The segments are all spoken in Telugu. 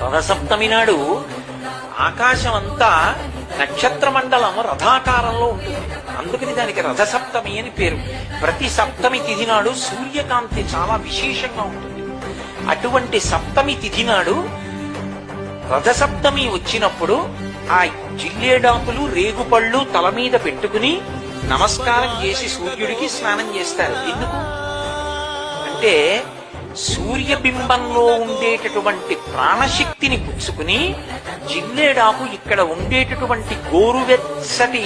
రథసప్తమి నాడు ఆకాశం అంతా నక్షత్ర మండలం రథాకారంలో ఉంటుంది. అందుకని దానికి రథసప్తమి అని పేరు. ప్రతి సప్తమి తిథి నాడు సూర్యకాంతి చాలా విశేషంగా ఉంటుంది. అటువంటి సప్తమి తిథి నాడు రథసప్తమి వచ్చినప్పుడు ఆ జిల్లేడాకులు రేగుపళ్ళు తల మీద పెట్టుకుని నమస్కారం చేసి సూర్యుడికి స్నానం చేస్తారు. ఎందుకు అంటే సూర్యబింబంలో ఉండేటటువంటి ప్రాణశక్తిని పుచ్చుకుని జిల్లేడాకు ఇక్కడ ఉండేటటువంటి గోరువెచ్చటి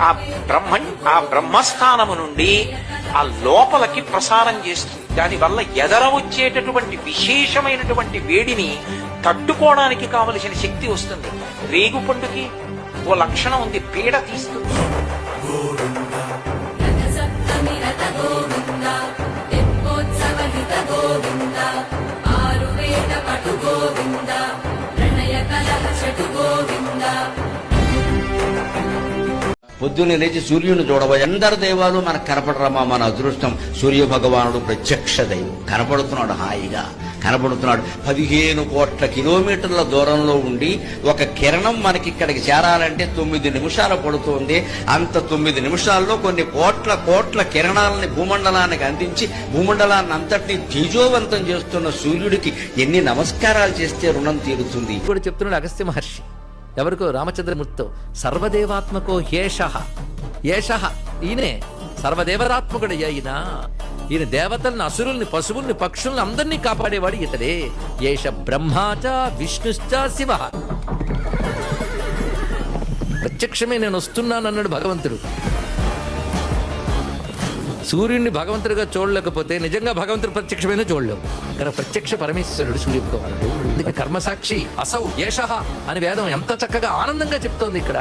ఆ బ్రహ్మస్థానము నుండి ఆ లోపలికి ప్రసారం చేస్తుంది. దానివల్ల ఎదర వచ్చేటటువంటి విశేషమైనటువంటి వేడిని తట్టుకోవడానికి కావలసిన శక్తి వస్తుంది. రేగుపండుకి ఓ లక్షణం ఉంది, పీడ తీస్తుంది. పొద్దున్నే లేచి సూర్యుని చూడబోయే అందరు దైవాలు మనకు కనపడరమ్మా. మన అదృష్టం సూర్య భగవానుడు ప్రత్యక్ష దైవం. కనపడుతున్నాడు, హాయిగా కనపడుతున్నాడు. 15 కోట్ల కిలోమీటర్ల దూరంలో ఉండి ఒక కిరణం మనకి ఇక్కడికి చేరాలంటే 9 నిమిషాలు పడుతుంది. అంత 9 నిమిషాల్లో కొన్ని కోట్ల కిరణాలని భూమండలానికి అందించి భూమండలాన్ని అంతటినీ తేజోవంతం చేస్తున్న సూర్యుడికి ఎన్ని నమస్కారాలు చేస్తే రుణం తీరుతుంది. ఇప్పుడు చెప్తున్నాడు అగస్త్య మహర్షి ఎవరికో రామచంద్రమూర్తితో, సర్వదేవాత్మకో ఏషః. ఈయనే సర్వదేవరాత్మకుడు. ఈయన దేవతల్ని, అసురుల్ని, పశువుల్ని, పక్షుల్ని అందరినీ కాపాడేవాడు ఇతడే. ఏష బ్రహ్మాచ విష్ణుశ్చ శివ. ప్రత్యక్షమే నేను వస్తున్నానన్నాడు భగవంతుడు. సూర్యుడిని భగవంతుడిగా చూడలేకపోతే నిజంగా భగవంతుడు ప్రత్యక్షమైన చూడలేవు. ఇక్కడ ప్రత్యక్ష పరమేశ్వరుడు సూర్య భగవానుడు. అందుకే కర్మసాక్షి అసౌ ఏషః అని వేదం ఎంత చక్కగా ఆనందంగా చెప్తోంది ఇక్కడ.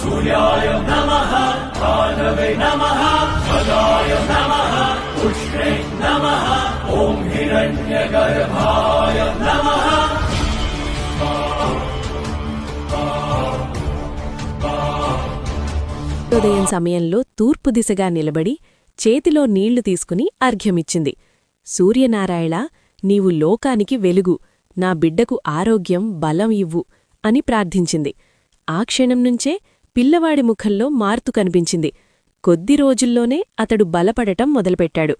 సూర్యాయ నమః, భానవే నమః, సదాయ నమః, పుష్ణే నమః, ఓం హిరణ్యగర్భాయ నమః. ఉదయం సమయంలో తూర్పు దిశగా నిలబడి చేతిలో నీళ్లు తీసుకుని అర్ఘ్యమిచ్చింది. సూర్యనారాయణ, నీవు లోకానికి వెలుగు, నా బిడ్డకు ఆరోగ్యం, బలం ఇవ్వు అని ప్రార్థించింది. ఆ క్షణం నుంచే పిల్లవాడి ముఖంలో మార్పు కనిపించింది. కొద్ది రోజుల్లోనే అతడు బలపడటం మొదలుపెట్టాడు.